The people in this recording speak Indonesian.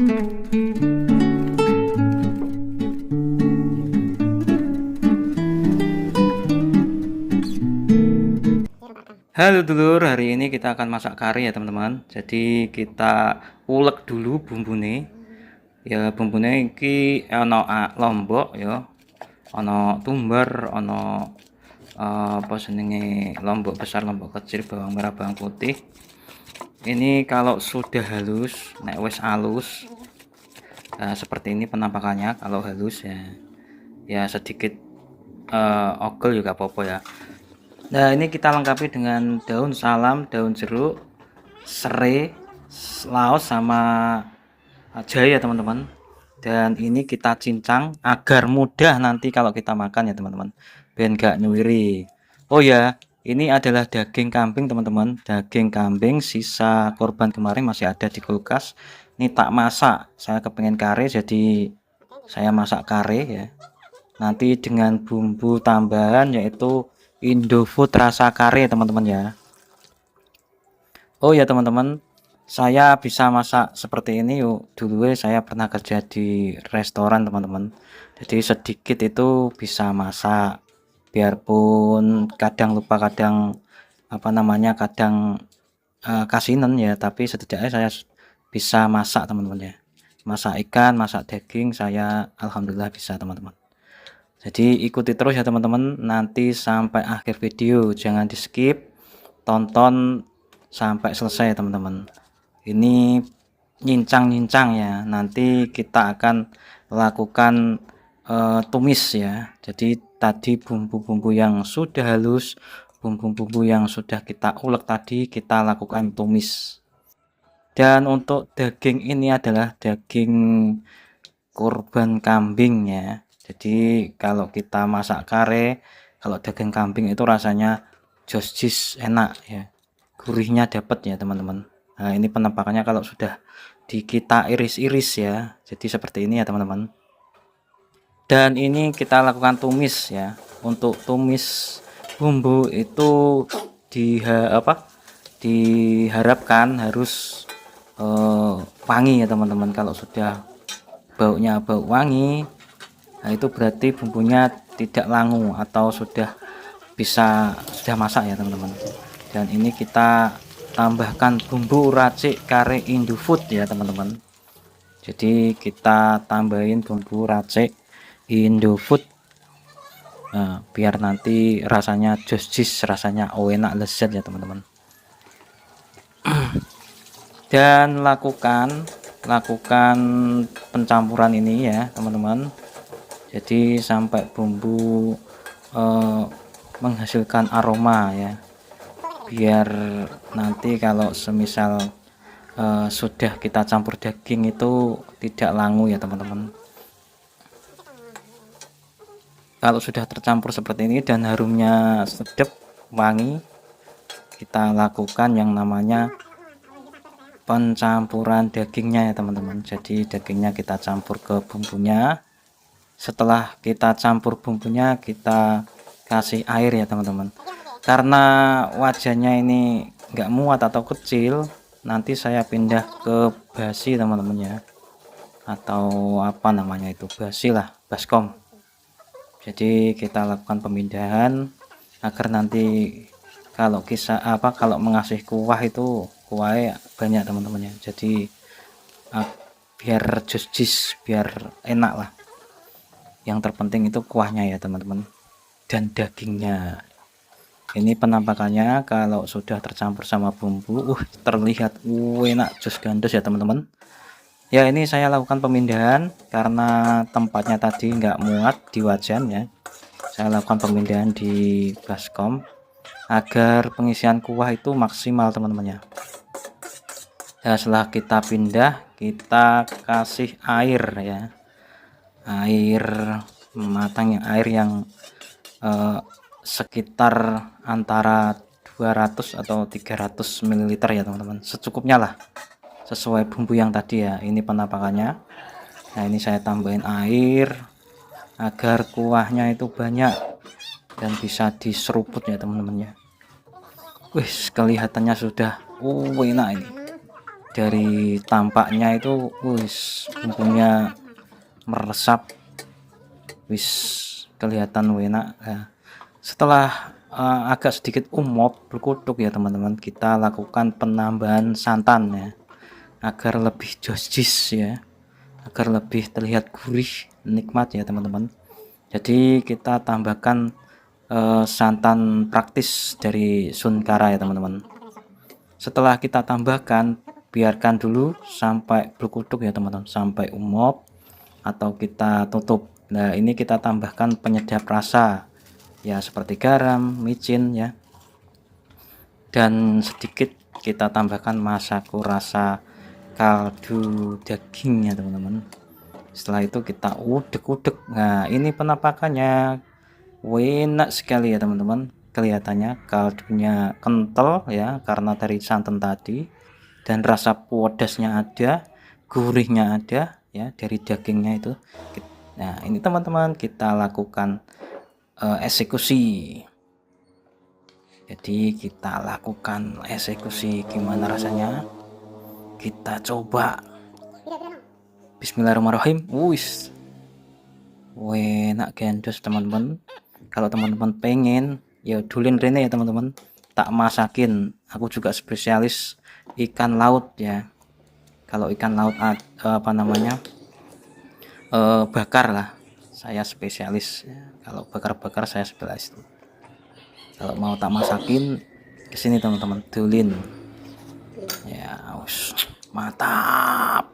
Halo dulur, hari ini kita akan masak kari ya teman-teman. Jadi kita ulek dulu bumbune. Ya bumbune iki ana lombok ya. Ana tumbar, ana apa jenenge lombok besar, lombok kecil, bawang merah, bawang putih. Ini kalau sudah halus, nek wis halus. Seperti ini penampakannya kalau halus ya. Ya sedikit ogel juga apa-apa ya. Nah, ini kita lengkapi dengan daun salam, daun jeruk, serai, laos sama jahe ya teman-teman. Dan ini kita cincang agar mudah nanti kalau kita makan ya teman-teman, biar nggak nyuwiri. Oh ya, ini adalah daging kambing teman-teman, daging kambing sisa korban kemarin masih ada di kulkas. Ini tak masak, saya kepengen kare jadi saya masak kare ya. Nanti dengan bumbu tambahan yaitu Indofood rasa kare teman-teman ya. Oh ya teman-teman, saya bisa masak seperti ini yuk. Dulu saya pernah kerja di restoran teman-teman. Jadi sedikit itu bisa masak. Biarpun kadang lupa, kadang apa namanya, kadang kasinan ya, tapi setidaknya saya bisa masak teman-teman ya. Masak ikan, masak daging saya alhamdulillah bisa teman-teman. Jadi ikuti terus ya teman-teman, nanti sampai akhir video, jangan di skip, tonton sampai selesai ya teman-teman. Ini nyincang-nyincang ya, nanti kita akan lakukan tumis ya. Jadi tadi bumbu-bumbu yang sudah halus, bumbu-bumbu yang sudah kita ulek tadi kita lakukan tumis. Dan untuk daging ini adalah daging kurban kambing ya. Jadi kalau kita masak kare, kalau daging kambing itu rasanya joss enak ya, gurihnya dapat ya teman-teman. Nah ini penampakannya kalau sudah kita iris-iris ya, jadi seperti ini ya teman-teman. Dan ini kita lakukan tumis ya. Untuk tumis bumbu itu diharapkan harus wangi ya teman-teman. Kalau sudah baunya bau wangi, nah itu berarti bumbunya tidak langu atau sudah masak ya teman-teman. Dan ini kita tambahkan bumbu racik kare Indofood ya teman-teman. Jadi kita tambahin bumbu racik Indofood, nah, biar nanti rasanya joss, rasanya enak lezat ya teman-teman. Dan lakukan pencampuran ini ya teman-teman, jadi sampai bumbu menghasilkan aroma ya, biar nanti kalau semisal sudah kita campur daging itu tidak langu ya teman-teman. Kalau sudah tercampur seperti ini dan harumnya sedap wangi, kita lakukan yang namanya pencampuran dagingnya ya teman-teman. Jadi dagingnya kita campur ke bumbunya. Setelah kita campur bumbunya, kita kasih air ya teman-teman. Karena wajahnya ini enggak muat atau kecil, nanti saya pindah ke basi teman-teman ya, atau apa namanya itu, basi lah, baskom. Jadi kita lakukan pemindahan agar nanti kalau kalau mengasih kuah itu kuahnya banyak teman-teman ya. Jadi biar joss, biar enak lah. Yang terpenting itu kuahnya ya teman-teman, dan dagingnya. Ini penampakannya kalau sudah tercampur sama bumbu, terlihat enak jus gandos ya teman-teman. Ya ini saya lakukan pemindahan karena tempatnya tadi nggak muat di wajan ya. Saya lakukan pemindahan di baskom agar pengisian kuah itu maksimal teman-teman ya. Ya setelah kita pindah, kita kasih air ya, air matang ya, air yang sekitar antara 200 atau 300 ml ya teman-teman, secukupnya lah, sesuai bumbu yang tadi ya. Ini penampakannya. Nah ini saya tambahin air agar kuahnya itu banyak dan bisa diseruput ya teman-teman ya. Wih, kelihatannya sudah enak ini. dari tampaknya itu wis bumbunya meresap, wis kelihatan enak. Nah, setelah agak sedikit umop berkutuk ya teman-teman, kita lakukan penambahan santan ya, agar lebih juicy ya, agar lebih terlihat gurih nikmat ya teman-teman. Jadi kita tambahkan santan praktis dari Sunkara ya teman-teman. Setelah kita tambahkan, biarkan dulu sampai berkutuk ya teman-teman, sampai umop atau kita tutup. Nah ini kita tambahkan penyedap rasa ya, seperti garam, micin ya, dan sedikit kita tambahkan masako rasa kaldu daging ya teman-teman. Setelah itu kita udek-udek. Nah ini penampakannya enak sekali ya teman-teman. Kelihatannya kaldunya kental ya, karena dari santan tadi, dan rasa pedasnya ada, gurihnya ada ya dari dagingnya itu. Nah ini teman-teman kita lakukan eksekusi. Jadi kita lakukan eksekusi, gimana rasanya, kita coba. Bismillahirrahmanirrahim. Wis enak gendos teman-teman. Kalau teman-teman pengen ya dulin rene ya teman-teman, tak masakin. Aku juga spesialis ikan laut ya. Kalau ikan laut apa namanya, bakar lah, saya spesialis ya. Kalau bakar-bakar saya spesialis. Kalau mau tak masakin kesini teman-teman, dulin ya. Mantap.